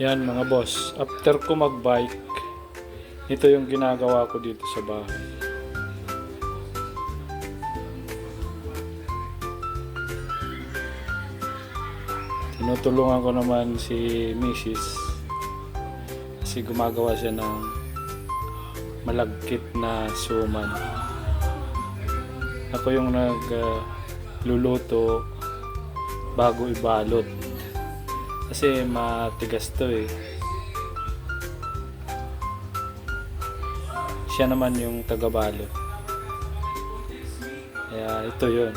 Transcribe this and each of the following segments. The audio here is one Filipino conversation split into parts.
Yan mga boss, after ko magbike, ito yung ginagawa ko dito sa bahay. Tinutulungan ko naman si Mrs. kasi gumagawa siya ng malagkit na suman. Ako yung nagluluto bago ibalot. Kasi matigas to eh. Siya naman yung tagabalot. Kaya ito yun.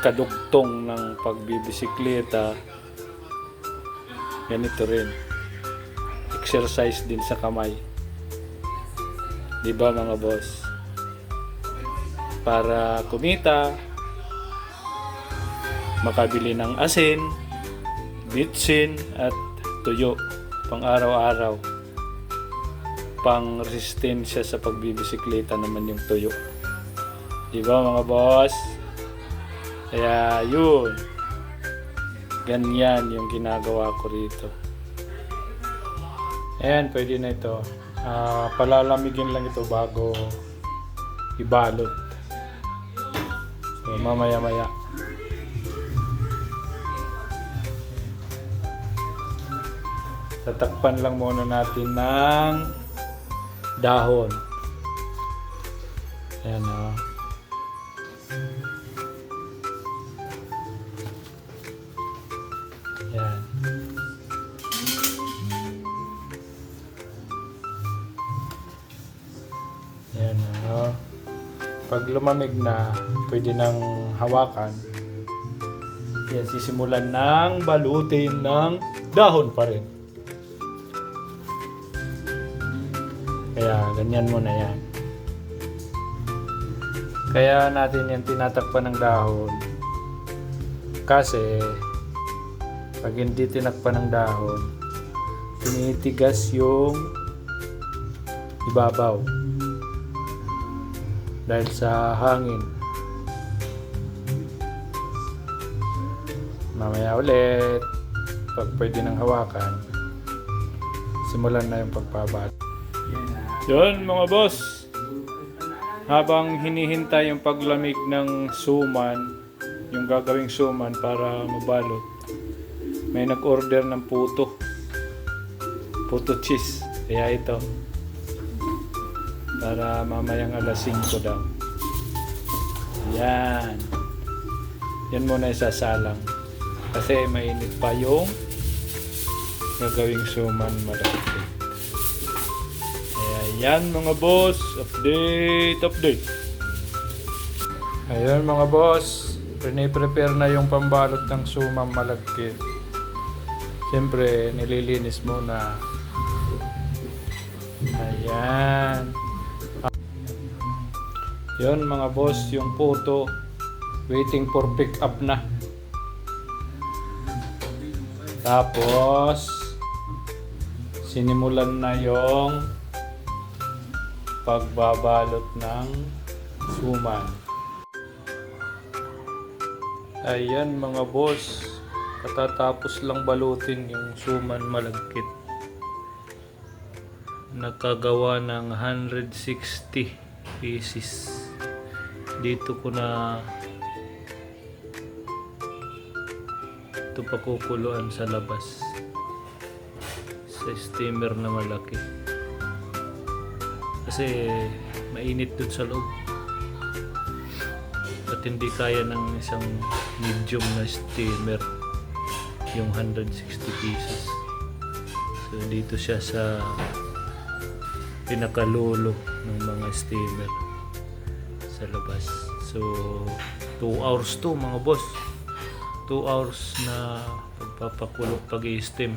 Kadugtong ng pagbibisikleta. Ganito rin. Exercise din sa kamay. Diba mga boss? Para kumita, makabili ng asin, bitsin at tuyo pang araw-araw. Pang resistensya sa pagbibisikleta naman yung tuyo. Diba mga boss? Kaya yun. Ganyan yung ginagawa ko rito. Ayan, pwede na ito. Palalamigin lang ito bago ibalot. So mamaya-maya. Tatakpan lang muna natin ng dahon. Ayan o. Ayan. Ayan o. Pag lumamig na, pwede nang hawakan. Ayan, sisimulan ng balutin ng dahon pa rin. Kaya ganyan muna yan. Kaya natin yan tinatakpan ng dahon. Kasi pag hindi tinakpan ng dahon, tinitigas yung ibabaw. Dahil sa hangin. Mamaya ulit, pag pwede nang hawakan, simulan na yung pagbabalot. Yun mga boss, habang hinihintay yung paglamig ng suman, yung gagawing suman para mabalot, may nag-order ng puto cheese. Kaya ito, para mamayang alas 5 daw. Yan muna isasalang kasi mainit pa yung gagawing suman malaki. Ayan mga boss, update. Ayan mga boss, prepare na yung pambalot ng sumang malagkit. Siyempre, nililinis muna. Ayan. Yun mga boss, yung puto, waiting for pick up na. Tapos, sinimulan na yung pagbabalot ng suman. Ayan mga boss, katatapos lang balutin yung suman malagkit. Nakagawa ng 160 pieces. Dito ko na ito pakukuluan sa labas sa steamer na malaki. Kasi mainit dun sa loob at hindi kaya ng isang medium na steamer yung 160 pieces. So dito siya sa pinakalulo ng mga steamer sa labas. So 2 hours to mga boss, 2 hours na pagpapakulog pag-i-steam.